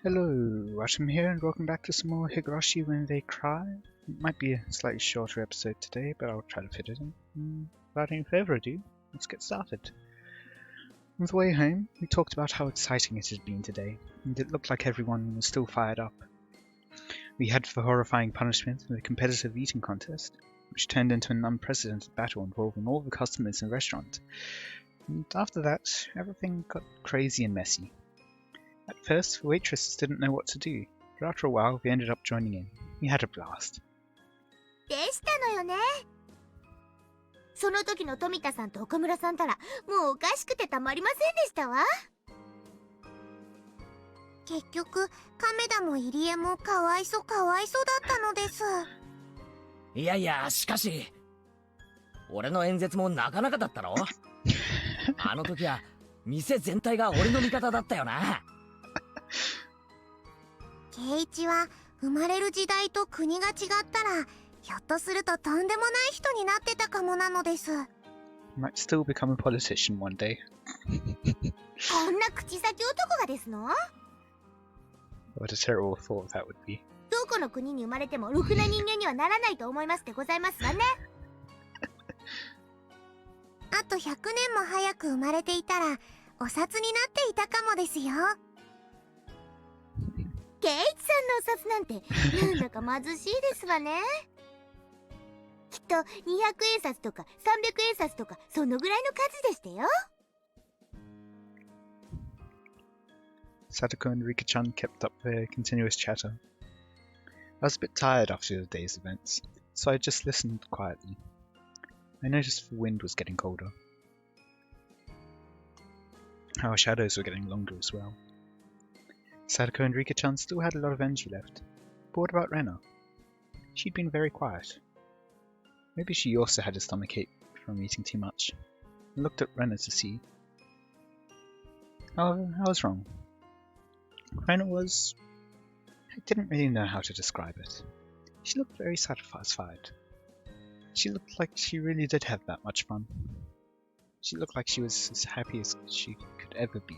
Hello, Watem here, and welcome back to some more Higurashi When They Cry. It might be a slightly shorter episode today, but I'll try to fit it in. Without any further ado, let's get started. On the way home, we talked about how exciting it had been today, and it looked like everyone was still fired up. We had the horrifying punishment of a competitive eating contest, which turned into an unprecedented battle involving all the customers in the restaurant. And after that, everything got crazy and messy. At first, the waitresses didn't know what to do, but after a while, we ended up joining in. We had a blast. でしたのよね。その時の富田さんと岡村さんたら、もうおかしくてたまりませんでしたわ。結局、亀田も入江もかわいそうだったのです。いやいや、しかし、俺の演説もなかなかだったろ。あの時は、店全体が俺の味方だったよな。圭一は生まれる時代と国が違ったら、ひょっとするととんでもない人になってたかもなのです。Might still become a politician one day. こんな口先男がですの？ What a terrible thought that would be. どこの国に生まれてもろくな人間にはならないと思いますでございますわね。あと100年も早く生まれていたら、お札になっていたかもですよ。圭一さんのお札なんてなんだか貧しいですわね。きっと200円札とか300円札とかそのぐらいの数でしたよ。Sadako and Rika-chan kept up their continuous chatter. I was a bit tired after the day's events, so I just listened quietly. I noticed the wind was getting colder. Our shadows were getting longer as well. Sadako and Rika-chan still had a lot of energy left. But what about Rena? She'd been very quiet. Maybe she also had a stomachache from eating too much. I looked at Rena to see. However, I was wrong. Rena was... I didn't really know how to describe it. She looked very satisfied. She looked like she really did have that much fun. She looked like she was as happy as she could ever be.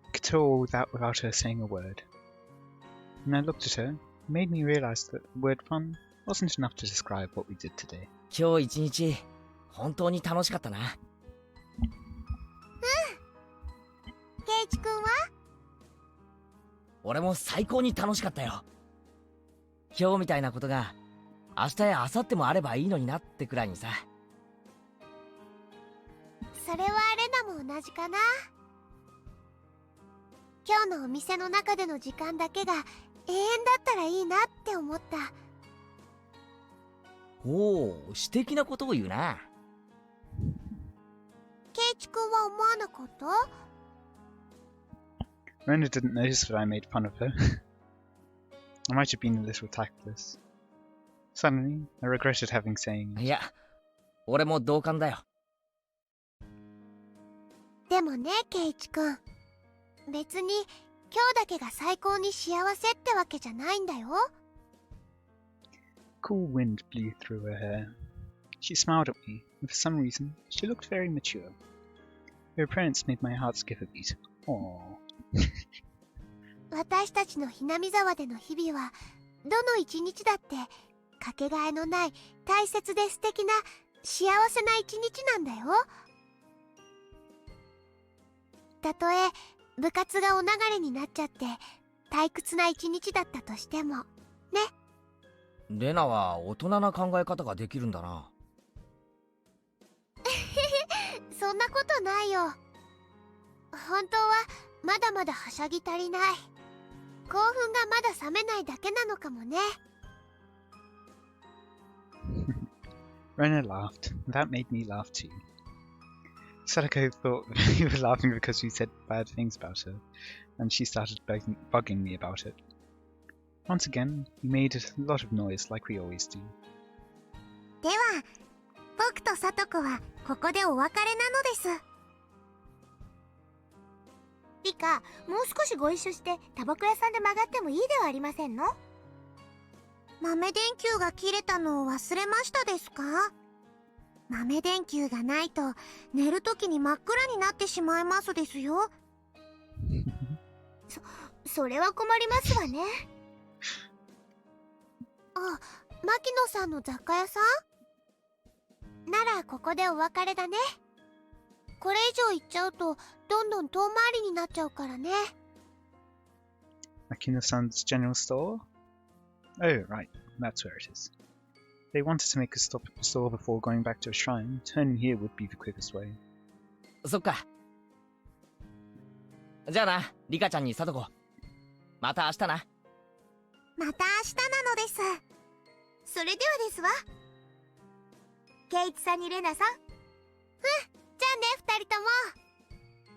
I could tell all that without her saying a word. When I looked at her, it made me realize that the word fun wasn't enough to describe what we did today. 今日一日、本当に楽しかったな。圭一くんは？俺も最高に楽しかったよ。今日みたいなことが、明日や明後日もあればいいのになってくらいにさ。それはレナも同じかな。今日のお店の中での時間だけが永遠だったらいいなって思った。おお、詩的なことを言うな。圭一くんは思わなかった？ Rena didn't notice that I made fun of her. I might have been a little tactless. Suddenly, I regretted having saying it. いや、俺も同感だよ。でもね、圭一くん。別に今日だけが最高に幸せってわけじゃないんだよ。Cool wind blew through her hair. She smiled at me, and for some reason, she looked very mature. Her appearance made my heart skip a beat. Aww. 私たちのひなみ沢での日々は、どの一日だってかけがえのない大切で素敵な幸せな一日なんだよ。たとえ部活がお流れになっちゃって退屈な一日だったとしてもね。レナは大人な考え方ができるんだな。そんなことないよ。本当はまだまだはしゃぎ足りない。興奮がまだ冷めないだけなのかもね。Rena laughed, and that made me laugh too. Sadako thought we were laughing because we said bad things about her, and she started bugging me about it. Once again, we made a lot of noise like we always do. では、僕とさとこはここでお別れなのです。リカ、もう少しご一緒してタバコ屋さんで曲がってもいいではありませんの？豆電球が切れたのを忘れましたですか？豆電球がないと寝るときに真っ暗になってしまいますですよ。そそれは困りますわね。あ、牧野さんの雑貨屋さんならここでお別れだね。これ以上行っちゃうとどんどん遠回りになっちゃうからね。Makino-san's general store? Oh, right, that's where it is. If they wanted to make a stop at the store before going back to a shrine, turning here would be the quickest way. そっか。じゃあな、リカちゃんに貞子。また明日な。また明日なのです。それではですわ。ケイチさんにレナさん。じゃあね、二人とも。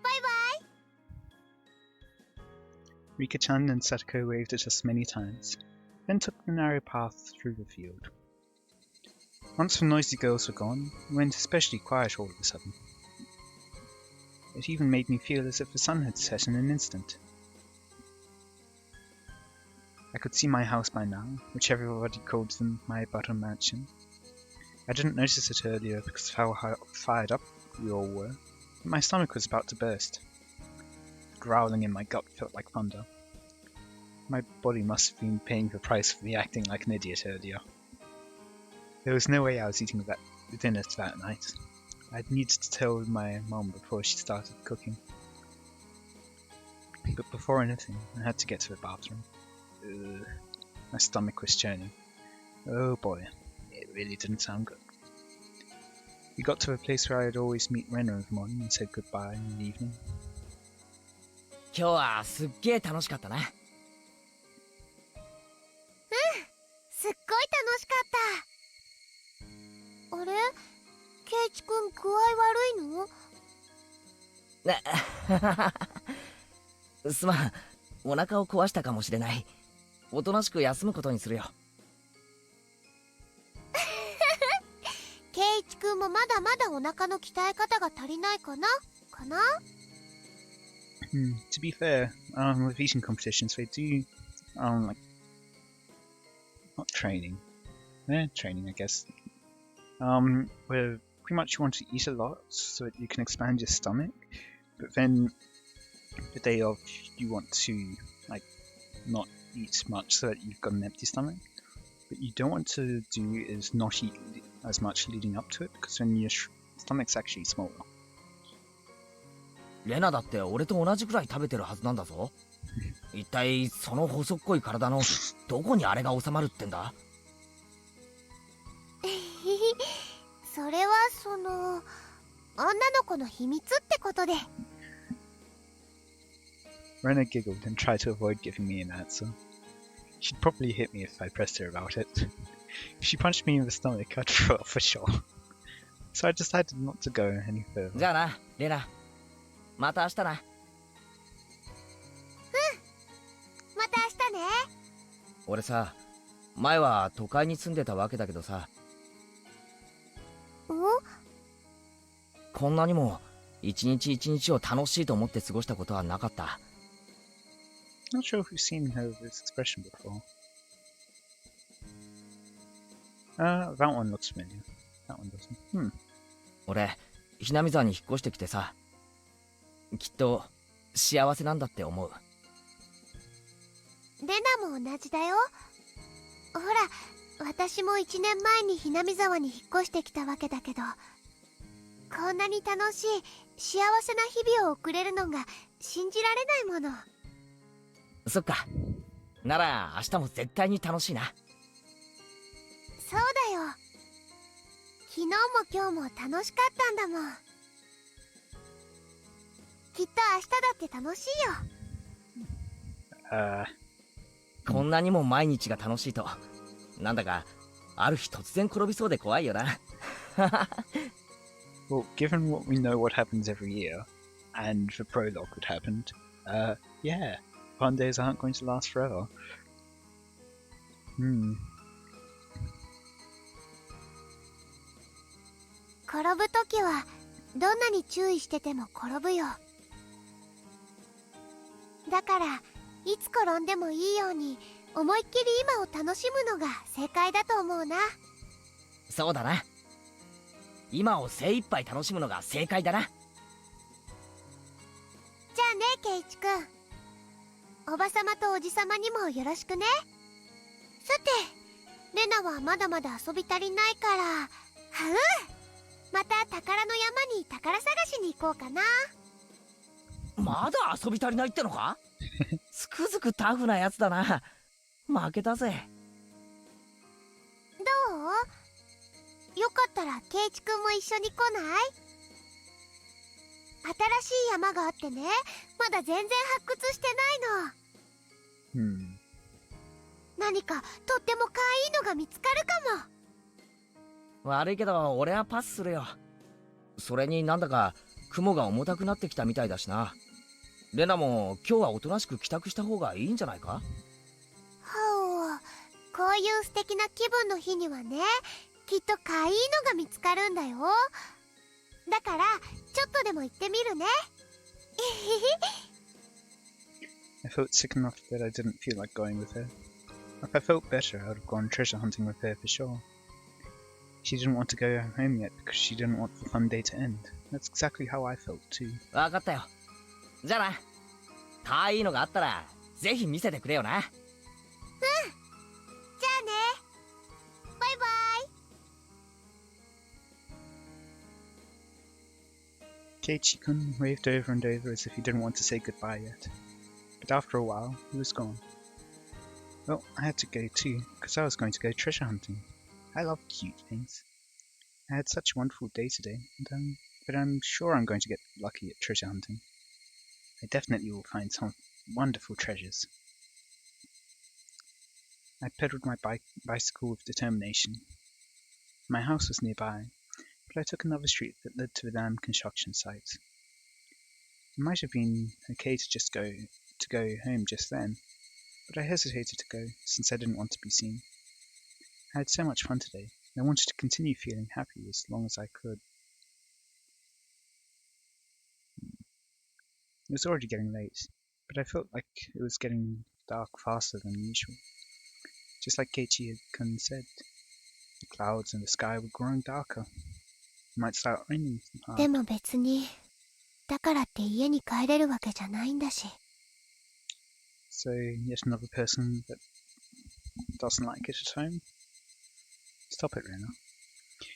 バイバイ。 Rika-chan and Satoko waved at us many times, then took the narrow path through the field. Once the noisy girls were gone, it went especially quiet all of a sudden. It even made me feel as if the sun had set in an instant. I could see my house by now, which everybody called my bottom mansion. I didn't notice it earlier because of how fired up we all were, but my stomach was about to burst. The growling in my gut felt like thunder. My body must have been paying the price for me acting like an idiot earlier. There was no way I was eating the dinner that night. I'd needed to tell my mom before she started cooking. But before anything, I had to get to the bathroom. My stomach was churning. Oh boy, it really didn't sound good. We got to a place where I'd always meet Rena in the morning and said goodbye in the evening. 今日はすっげえ楽しかったな。すっごい楽しかった。あれ、ケイチくん具合悪いの？すまん、お腹を壊したかもしれない。おとなしく休むことにするよ。ケイチくんもまだまだお腹の鍛え方が足りないかなTo be fair, with eating competitions, they do, like, not training. Training, I guess. Where pretty much you want to eat a lot so that you can expand your stomach, but then the day of you want to, like, not eat much so that you've got an empty stomach. What you don't want to do is not eat as much leading up to it, because then your stomach's actually smaller. レナだって俺と同じくらい食べてるはずなんだぞ。一体その細っこい体のどこにあれが収まるってんだ？それは女の子の秘密ってことで。Rena giggled and tried to avoid giving me an answer. She'd probably hit me if I pressed her about it. If she punched me in the stomach, I'd throw up for sure. So I decided not to go any further. じゃあな、レナ。また明日な。また明日ね。俺さ、前は都会に住んでたわけだけどさ。こんなにも一日一日を楽しいと思って過ごしたことはなかった。Not sure if you've seen her this expression before. That one looks familiar. That one doesn't. 俺、ひなみ沢に引っ越してきてさ、きっと幸せなんだって思う。レナも同じだよ。ほら、私も1年前にひなみ沢に引っ越してきたわけだけど、こんなに楽しい幸せな日々を送れるのが信じられないもの。そっか。なら明日も絶対に楽しいな。そうだよ。昨日も今日も楽しかったんだもん。きっと明日だって楽しいよ。こんなにも毎日が楽しいと、なんだかある日突然転びそうで怖いよな。Well, given what we know what happens every year, and the prologue that happened, yeah, fun days aren't going to last forever. 転ぶときはどんなに注意してても転ぶよ。だからいつ転んでもいいように思いっきり今を楽しむのが正解だと思うな。そうだな。今を精一杯楽しむのが正解だな。じゃあね、ケイチくん。おばさまとおじさまにもよろしくね。さて、レナはまだまだ遊び足りないから、また宝の山に宝探しに行こうかな。まだ遊び足りないってのか？つくづくタフなやつだな。負けたぜ。どう？よかったらケイチくんも一緒に来ない？新しい山があってね、まだ全然発掘してないの。何かとっても可愛いのが見つかるかも。悪いけど俺はパスするよ。それになんだか雲が重たくなってきたみたいだしな。レナも今日はおとなしく帰宅した方がいいんじゃないか？こういう素敵な気分の日にはね、きっと可愛いのが見つかるんだよ。だからちょっとでも行ってみるね。I felt sick enough that I didn't feel like going with her. If I felt better, I would have gone treasure hunting with her for sure. She didn't want to go home yet because she didn't want the fun day to end. That's exactly how I felt too. わかったよ。じゃあな。可愛いのがあったらぜひ見せてくれよな。じゃあね。バイバイ。Keiichi-kun waved over and over as if he didn't want to say goodbye yet. But after a while, he was gone. Well, I had to go too, because I was going to go treasure hunting. I love cute things. I had such a wonderful day today, but I'm sure I'm going to get lucky at treasure hunting. I definitely will find some wonderful treasures. I pedaled my bicycle with determination. My house was nearby, but I took another street that led to a damn construction site. It might have been okay to just go home just then, but I hesitated to go since I didn't want to be seen. I had so much fun today, and I wanted to continue feeling happy as long as I could. It was already getting late, but I felt like it was getting dark faster than usual. Just like Keiichi-kun said, the clouds in the sky were growing darker. It might start raining hard. でも別に、だからって家に帰れるわけじゃないんだし。So, yet another person that doesn't like it at home? Stop it, Rena.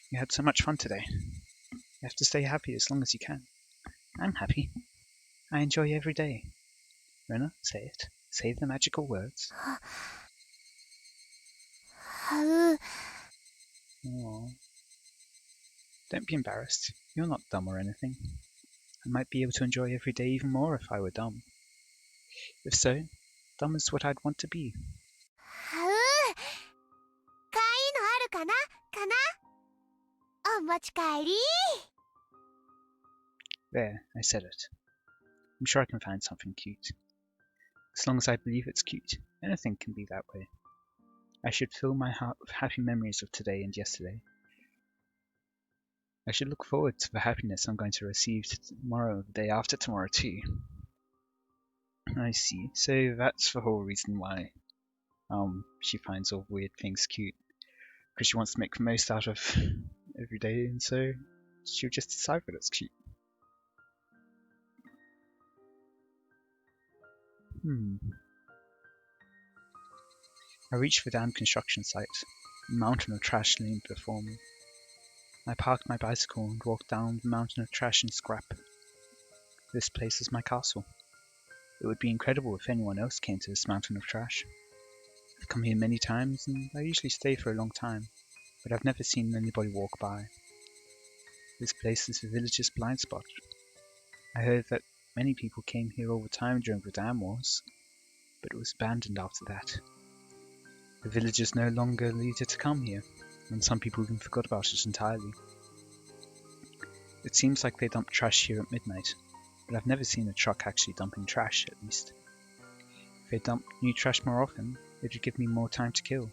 You had so much fun today. You have to stay happy as long as you can. I'm happy. I enjoy every day. Rena, say it. Say the magical words. Oh. Don't be embarrassed. You're not dumb or anything. I might be able to enjoy every day even more if I were dumb. If so, dumb is what I'd want to be. 可愛いのあるかな？お持ち帰り。There, I said it. I'm sure I can find something cute. As long as I believe it's cute, anything can be that way. I should fill my heart with happy memories of today and yesterday. I should look forward to the happiness I'm going to receive tomorrow, the day after tomorrow too. I see. So that's the whole reason why she finds all weird things cute. Because she wants to make the most out of every day, and so she'll just decide that it's cute. I reached the damn construction site. A mountain of trash lay before me. I parked my bicycle and walked down the mountain of trash and scrap. This place is my castle. It would be incredible if anyone else came to this mountain of trash. I've come here many times and I usually stay for a long time, but I've never seen anybody walk by. This place is the village's blind spot. I heard that many people came here all the time during the dam wars, but it was abandoned after that. The villagers no longer needed to come here, and some people even forgot about it entirely. It seems like they dump trash here at midnight, but I've never seen a truck actually dumping trash, at least. If they dump new trash more often, it would give me more time to kill,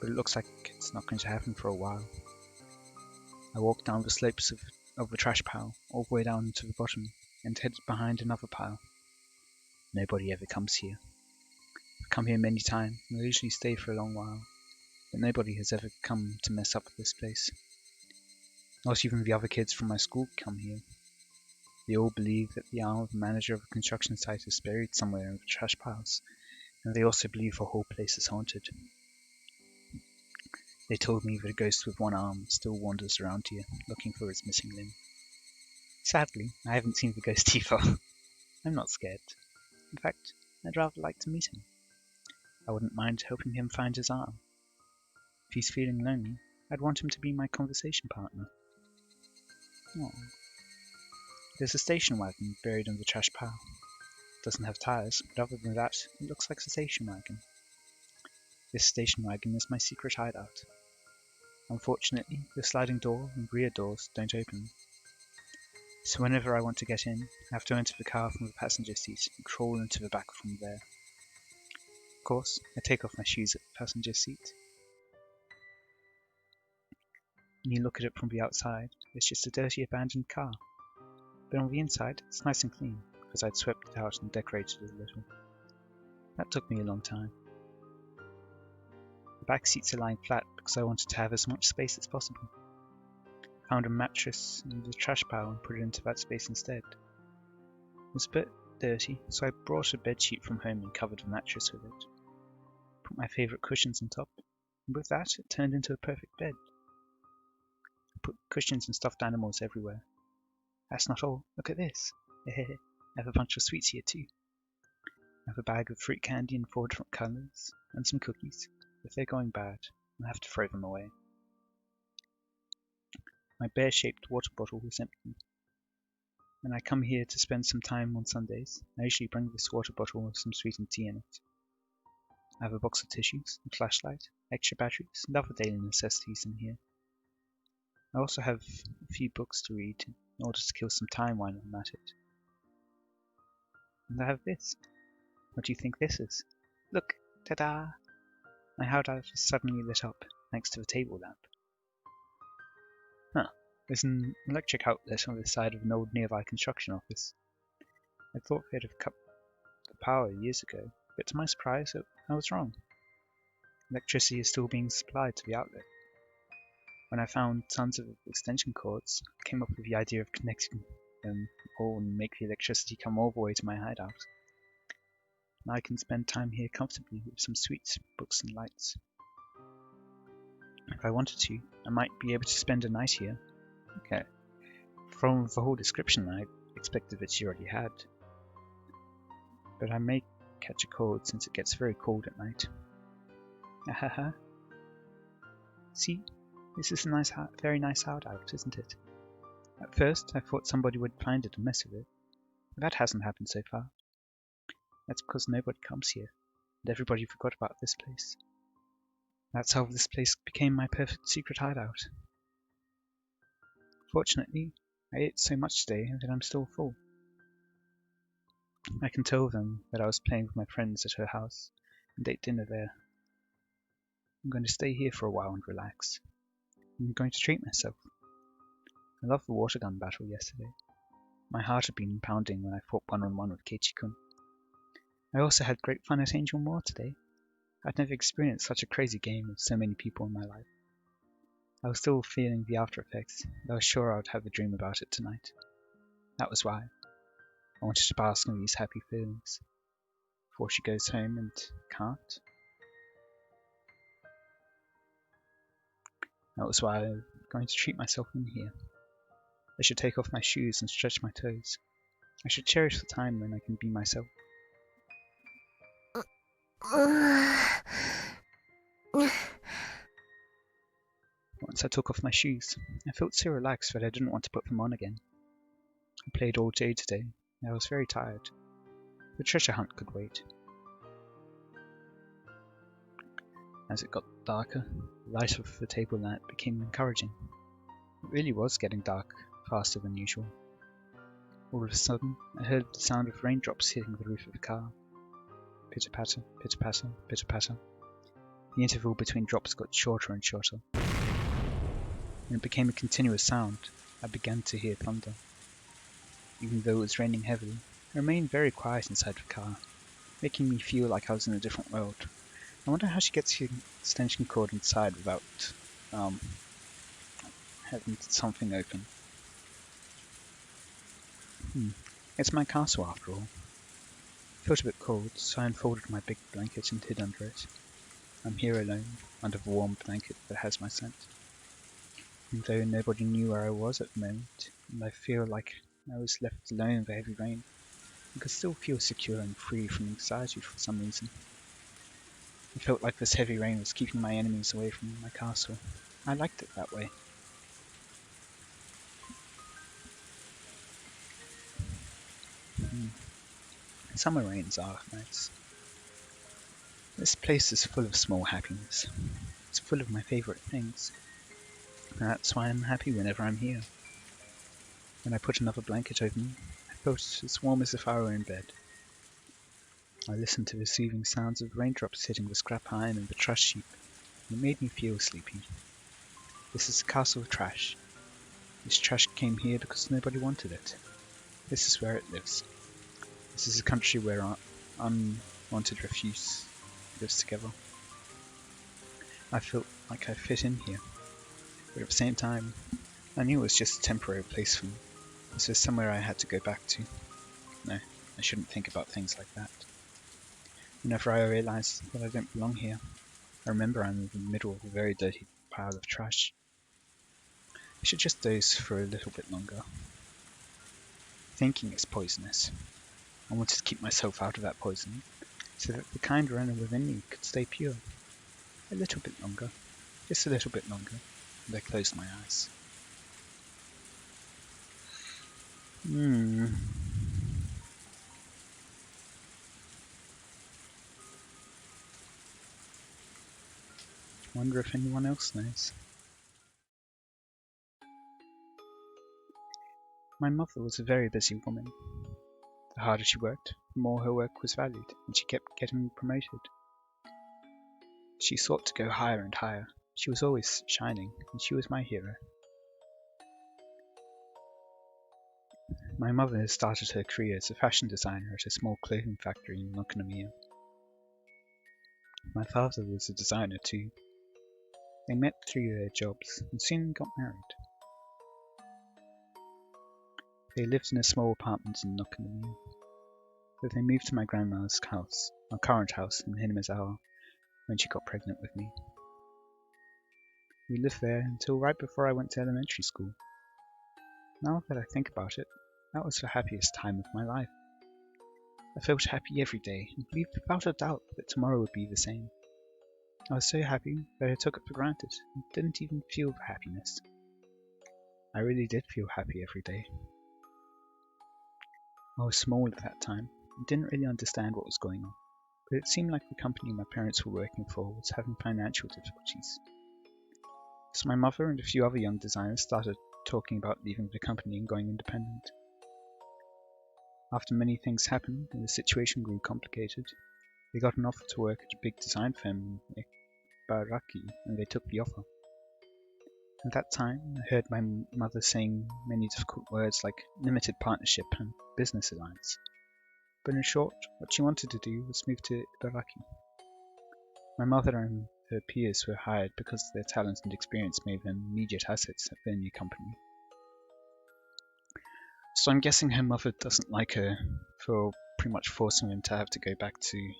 but it looks like it's not going to happen for a while. I walked down the slopes of the trash pile, all the way down to the bottom, and headed behind another pile. Nobody ever comes here. I've come here many times, and I usually stay for a long while, but nobody has ever come to mess up this place. Not even the other kids from my school come here. They all believe that the arm of the manager of a construction site is buried somewhere in the trash piles, and they also believe the whole place is haunted. They told me that a ghost with one arm still wanders around here, looking for its missing limb. Sadly, I haven't seen the ghost either. I'm not scared. In fact, I'd rather like to meet him. I wouldn't mind helping him find his arm. If he's feeling lonely, I'd want him to be my conversation partner. Aww. There's a station wagon buried in the trash pile. It doesn't have tires, but other than that, it looks like a station wagon. This station wagon is my secret hideout. Unfortunately, the sliding door and rear doors don't open. So whenever I want to get in, I have to enter the car from the passenger seat and crawl into the back from there. Of course, I take off my shoes at the passenger seat. When you look at it from the outside, it's just a dirty abandoned car. But on the inside, it's nice and clean, because I'd swept it out and decorated it a little. That took me a long time. The back seats are lying flat because I wanted to have as much space as possible. I found a mattress in the trash pile and put it into that space instead. It was a bit dirty, so I brought a bedsheet from home and covered the mattress with it. Put my favourite cushions on top, and with that it turned into a perfect bed. I put cushions and stuffed animals everywhere. That's not all, look at this. I have a bunch of sweets here too. I have a bag of fruit candy in 4 different colours, and some cookies. If they're going bad, I'll have to throw them away. My bear-shaped water bottle is empty. When I come here to spend some time on Sundays, I usually bring this water bottle with some sweetened tea in it. I have a box of tissues, a flashlight, extra batteries, and other daily necessities in here. I also have a few books to read in order to kill some time while I'm at it. And I have this. What do you think this is? Look! Ta-da! My hideout is suddenly lit up, thanks to the table lamp. Huh. There's an electric outlet on the side of an old nearby construction office. I thought they'd have cut the power years ago, but to my surprise, I was wrong. Electricity is still being supplied to the outlet. When I found tons of extension cords, I came up with the idea of connecting them all and make the electricity come all the way to my hideout. Now I can spend time here comfortably with some sweets, books and lights. If I wanted to, I might be able to spend a night here. Okay. From the whole description, I expected that she already had. But I may catch a cold since it gets very cold at night. Ahaha. See? This is a nice, very nice hideout, isn't it? At first, I thought somebody would find it and mess with it. But that hasn't happened so far. That's because nobody comes here, and everybody forgot about this place. That's how this place became my perfect secret hideout. Fortunately, I ate so much today that I'm still full. I can tell them that I was playing with my friends at her house and ate dinner there. I'm going to stay here for a while and relax. I'm going to treat myself. I loved the water gun battle yesterday. My heart had been pounding when I fought one-on-one with Keiichi-kun. I also had great fun at Angel Moor today. I'd never experienced such a crazy game with so many people in my life. I was still feeling the after effects, but I was sure I would have a dream about it tonight. That was why. I wanted to bask in these happy feelings before she goes home and can't. That was why I'm going to treat myself in here. I should take off my shoes and stretch my toes. I should cherish the time when I can be myself. Once I took off my shoes, I felt so relaxed that I didn't want to put them on again. I played all day today, and I was very tired. The treasure hunt could wait. As it got darker, the light of the table lamp became encouraging. It really was getting dark faster than usual. All of a sudden, I heard the sound of raindrops hitting the roof of the car. Pitter-patter, pitter-patter, pitter-patter. The interval between drops got shorter and shorter. When it became a continuous sound, I began to hear thunder. Even though it was raining heavily, I remained very quiet inside the car, making me feel like I was in a different world. I wonder how she gets the extension cord inside without having something open. It's my castle after all. I felt a bit cold, so I unfolded my big blanket and hid under it. I'm here alone, under the warm blanket that has my scent. And though nobody knew where I was at the moment, and I feel like I was left alone in the heavy rain, I could still feel secure and free from anxiety for some reason. I felt like this heavy rain was keeping my enemies away from my castle. I liked it that way. Summer rains are nice. This place is full of small happiness. It's full of my favourite things. And that's why I'm happy whenever I'm here. When I put another blanket over me, I felt as warm as if I were in bed. I listened to the soothing sounds of raindrops hitting the scrap iron and the trash heap, and it made me feel sleepy. This is a castle of trash. This trash came here because nobody wanted it. This is where it lives. This is a country where unwanted refuse lives together. I felt like I fit in here, but at the same time, I knew it was just a temporary place for me. This was somewhere I had to go back to. No, I shouldn't think about things like that. Whenever I realize that I don't belong here, I remember I'm in the middle of a very dirty pile of trash. I should just doze for a little bit longer. Thinking is poisonous. I wanted to keep myself out of that poison, so that the kind runner within me could stay pure. A little bit longer, just a little bit longer, and I closed my eyes. Wonder if anyone else knows. My mother was a very busy woman. The harder she worked, the more her work was valued, and she kept getting promoted. She sought to go higher and higher. She was always shining, and she was my hero. My mother started her career as a fashion designer at a small clothing factory in Okonomiya. My father was a designer too. They met through their jobs and soon got married. They lived in a small apartment in Okonomiya. But they moved to my grandma's house, our current house in Hinamizawa, when she got pregnant with me. We lived there until right before I went to elementary school. Now that I think about it, that was the happiest time of my life. I felt happy every day and believed without a doubt that tomorrow would be the same. I was so happy that I took it for granted and didn't even feel the happiness. I really did feel happy every day. I was small at that time and didn't really understand what was going on, but it seemed like the company my parents were working for was having financial difficulties. So my mother and a few other young designers started talking about leaving the company and going independent. After many things happened and the situation grew complicated, they got an offer to work at a big design firm in Ibaraki, and they took the offer. At that time, I heard my mother saying many difficult words like limited partnership and business alliance. But in short, what she wanted to do was move to Ibaraki. My mother and her peers were hired because their talent and experience made them immediate assets at their new company. So I'm guessing her mother doesn't like her for pretty much forcing them to have to go back to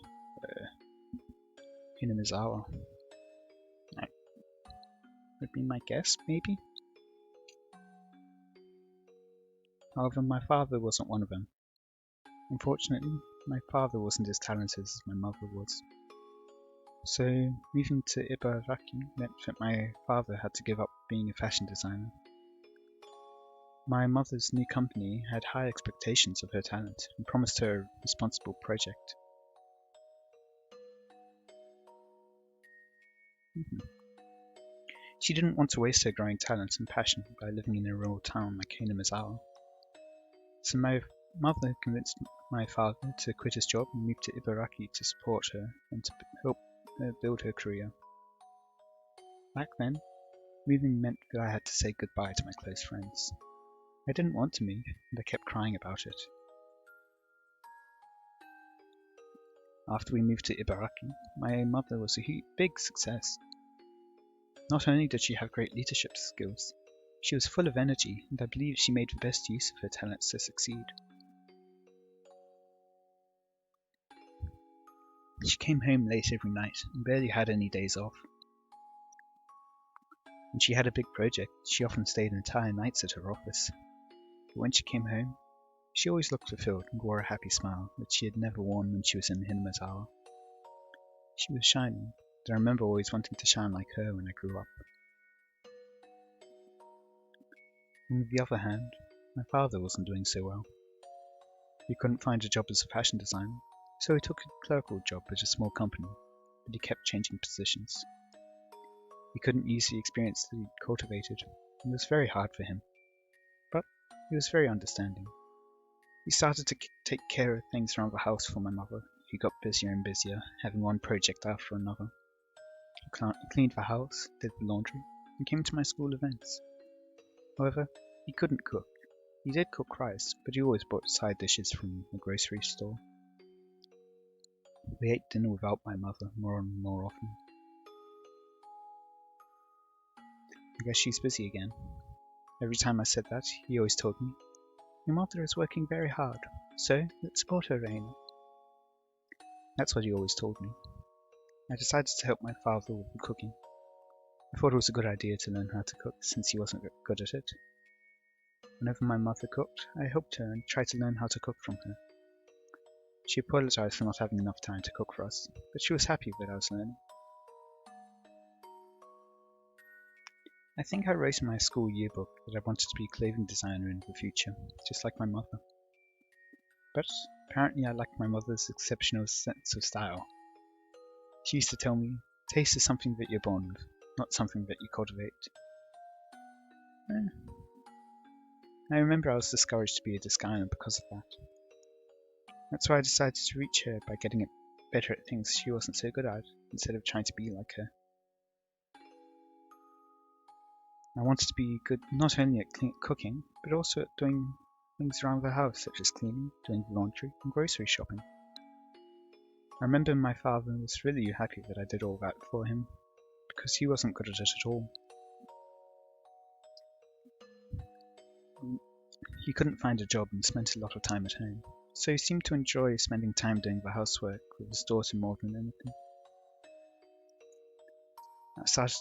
Hinamizawa. That would be my guess, maybe? However, my father wasn't one of them. Unfortunately, my father wasn't as talented as my mother was. So, moving to Ibaraki meant that my father had to give up being a fashion designer. My mother's new company had high expectations of her talent and promised her a responsible project. She didn't want to waste her growing talent and passion by living in a rural town like Hinamizawa. So my mother convinced my father to quit his job and move to Ibaraki to support her and to help her build her career. Back then, moving meant that I had to say goodbye to my close friends. I didn't want to move, and I kept crying about it. After we moved to Ibaraki, my mother was a big success. Not only did she have great leadership skills, she was full of energy, and I believe she made the best use of her talents to succeed. She came home late every night and barely had any days off. When she had a big project, she often stayed entire nights at her office. But when she came home, she always looked fulfilled and wore a happy smile that she had never worn when she was in Hinama Tower. She was shining, and I remember always wanting to shine like her when I grew up. On the other hand, my father wasn't doing so well. He couldn't find a job as a fashion designer, so he took a clerical job at a small company, but he kept changing positions. He couldn't use the experience that he'd cultivated, and it was very hard for him. But he was very understanding. He started to take care of things around the house for my mother. He got busier and busier, having one project after another. He cleaned the house, did the laundry, and came to my school events. However, he couldn't cook. He did cook rice, but he always bought side dishes from the grocery store. We ate dinner without my mother more and more often. I guess she's busy again. Every time I said that, he always told me, "Your mother is working very hard, so let's support her, Raina." That's what he always told me. I decided to help my father with the cooking. I thought it was a good idea to learn how to cook since he wasn't good at it. Whenever my mother cooked, I helped her and tried to learn how to cook from her. She apologized for not having enough time to cook for us, but she was happy that I was learning. I think I wrote in my school yearbook that I wanted to be a clothing designer in the future, just like my mother. But apparently I lacked my mother's exceptional sense of style. She used to tell me, taste is something that you're born with, not something that you cultivate. I remember I was discouraged to be a designer because of that. That's why I decided to reach her by getting better at things she wasn't so good at, instead of trying to be like her. I wanted to be good not only at cooking, but also at doing things around the house, such as cleaning, doing the laundry, and grocery shopping. I remember my father was really happy that I did all that for him, because he wasn't good at it at all. He couldn't find a job and spent a lot of time at home, so he seemed to enjoy spending time doing the housework with his daughter more than anything. I started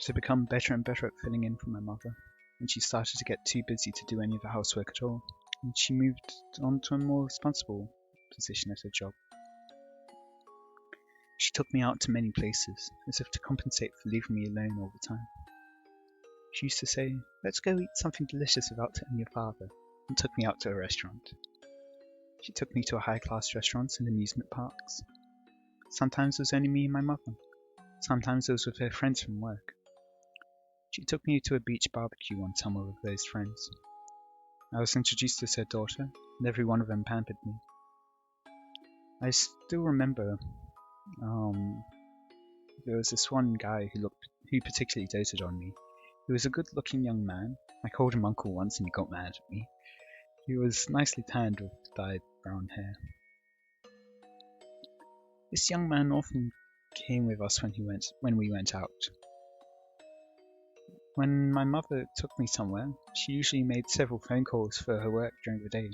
to become better and better at filling in for my mother, and she started to get too busy to do any of the housework at all, and she moved on to a more responsible position at her job. She took me out to many places, as if to compensate for leaving me alone all the time. She used to say, "Let's go eat something delicious without telling your father," and took me out to a restaurant. She took me to high-class restaurants and amusement parks. Sometimes it was only me and my mother. Sometimes it was with her friends from work. She took me to a beach barbecue one summer with those friends. I was introduced as her daughter, and every one of them pampered me. I still remember there was this one guy who particularly doted on me. He was a good-looking young man. I called him uncle once and he got mad at me. He was nicely tanned with dyed brown hair. This young man often came with us when we went out. When my mother took me somewhere, she usually made several phone calls for her work during the day.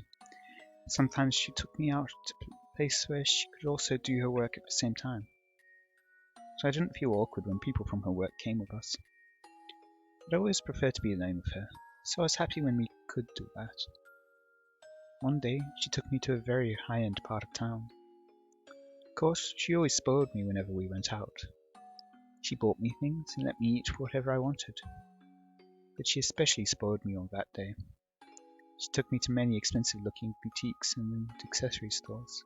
Sometimes she took me out to a place where she could also do her work at the same time. So I didn't feel awkward when people from her work came with us. But I always preferred to be alone with her, so I was happy when we could do that. One day, she took me to a very high-end part of town. Of course, she always spoiled me whenever we went out. She bought me things and let me eat whatever I wanted. But she especially spoiled me on that day. She took me to many expensive-looking boutiques and accessory stores.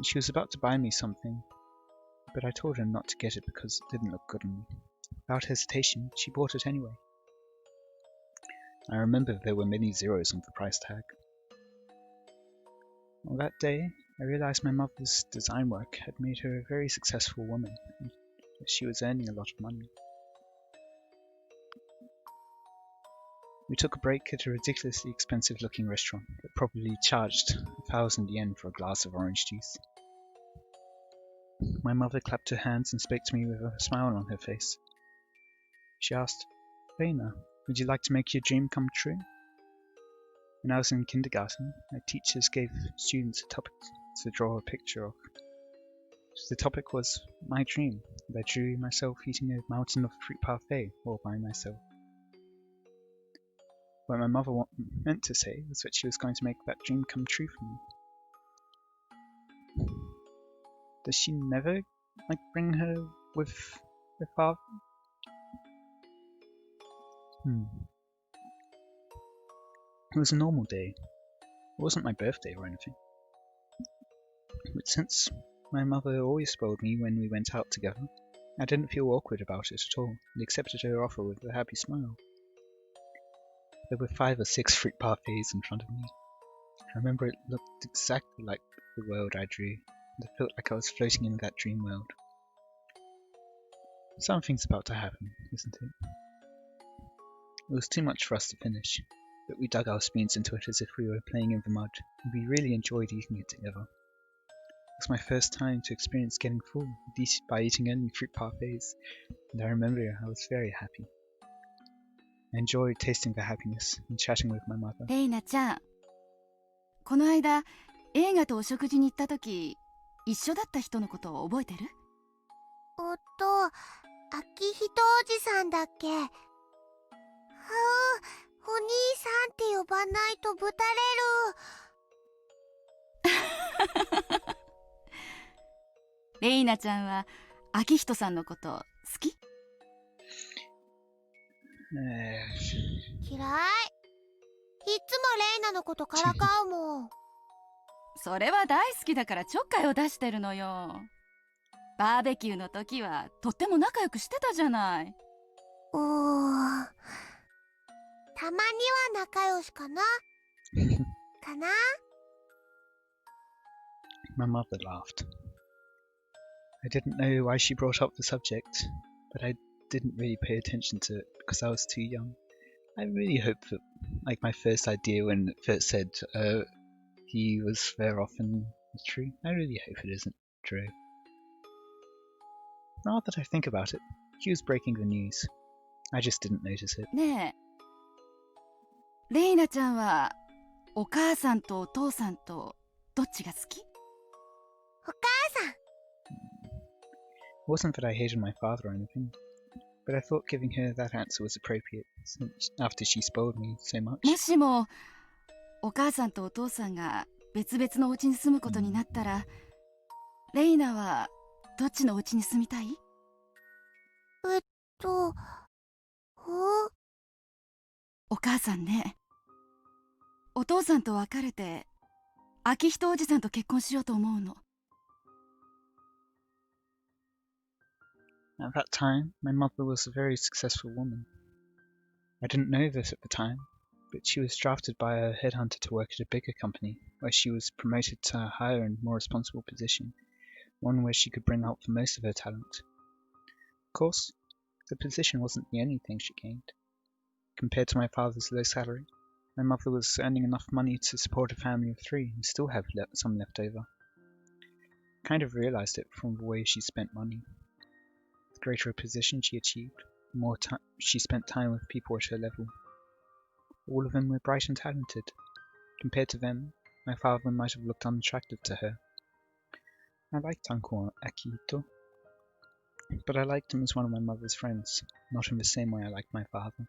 She was about to buy me something, but I told her not to get it because it didn't look good on me. Without hesitation, she bought it anyway. I remember there were many zeros on the price tag. On that day, I realized my mother's design work had made her a very successful woman, and that she was earning a lot of money. We took a break at a ridiculously expensive-looking restaurant that probably charged 1,000 yen for a glass of orange juice. My mother clapped her hands and spoke to me with a smile on her face. She asked, "Reina, would you like to make your dream come true?" When I was in kindergarten, my teachers gave students a to draw a picture of. The topic was my dream, and I drew myself eating a mountain of fruit parfait all by myself. What my mother meant to say was that she was going to make that dream come true for me. Does she never, bring her with her father? It was a normal day. It wasn't my birthday or anything. But since my mother always spoiled me when we went out together, I didn't feel awkward about it at all, and accepted her offer with a happy smile. There were 5 or 6 fruit parfaits in front of me. I remember it looked exactly like the world I drew, and I felt like I was floating in that dream world. Something's about to happen, isn't it? It was too much for us to finish, but we dug our spoons into it as if we were playing in the mud, and we really enjoyed eating it together. It was my first time to experience getting full by eating only fruit parfaits, and I remember I was very happy. I enjoyed tasting the happiness and chatting with my mother. レイナちゃん、この間映画とお食事に行った時、一緒だった人のことを覚えてる？秋人おじさんだっけ？お兄さんって呼ばないとぶたれる。レイナちゃんは秋人さんのこと好き？嫌い。いつもレイナのことからかうもん。それは大好きだからちょっかいを出してるのよ。バーベキューの時はとっても仲良くしてたじゃない。たまには仲良しかなかな。 My mother laughed. I didn't know why she brought up the subject, but I didn't really pay attention to it because I was too young. I really hope that, my first idea when it first said he was there often is true. I really hope it isn't true. Now that I think about it, she was breaking the news. I just didn't notice it. ねえ、レイナちゃんはお母さんとお父さんとどっちが好き？お母さん。 It wasn't that I hated my father or anything, but I thought giving her that answer was appropriate since after she spoiled me so much. もしもお母さんとお父さんが別々のお家に住むことになったら、レイナはどっちのお家に住みたい？お母さんね、お父さんと別れて秋人おじさんと結婚しようと思うの。At that time, my mother was a very successful woman. I didn't know this at the time, but she was drafted by a headhunter to work at a bigger company, where she was promoted to a higher and more responsible position, one where she could bring out the most of her talent. Of course, the position wasn't the only thing she gained. Compared to my father's low salary, my mother was earning enough money to support a family of 3 and still have some left over. I kind of realized it from the way she spent money. The greater a position she achieved, the more she spent time with people at her level. All of them were bright and talented. Compared to them, my father might have looked unattractive to her. I liked Uncle Akito, but I liked him as one of my mother's friends, not in the same way I liked my father.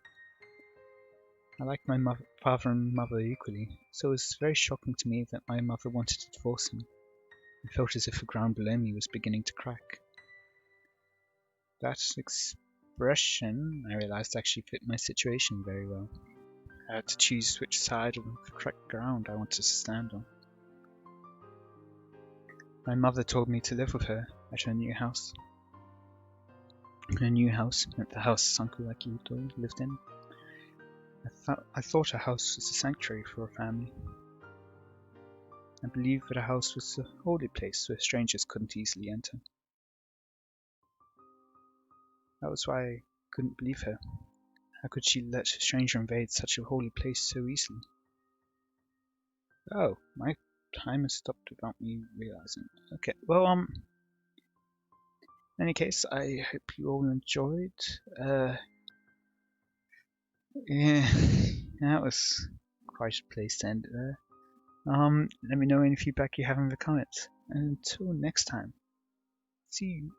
I liked my father and mother equally, so it was very shocking to me that my mother wanted to divorce him. I felt as if the ground below me was beginning to crack. That expression, I realized, actually fit my situation very well. I had to choose which side of the cracked ground I wanted to stand on. My mother told me to live with her at her new house. Her new house meant the house Uncle Akito lived in. I thought a house was a sanctuary for a family. I believed that a house was a holy place where strangers couldn't easily enter. That was why I couldn't believe her. How could she let a stranger invade such a holy place so easily? Oh, my time has stopped without me realizing. Okay, well, in any case, I hope you all enjoyed. Yeah, that was quite a place to end it there. Let me know any feedback you have in the comments. And until next time, see you.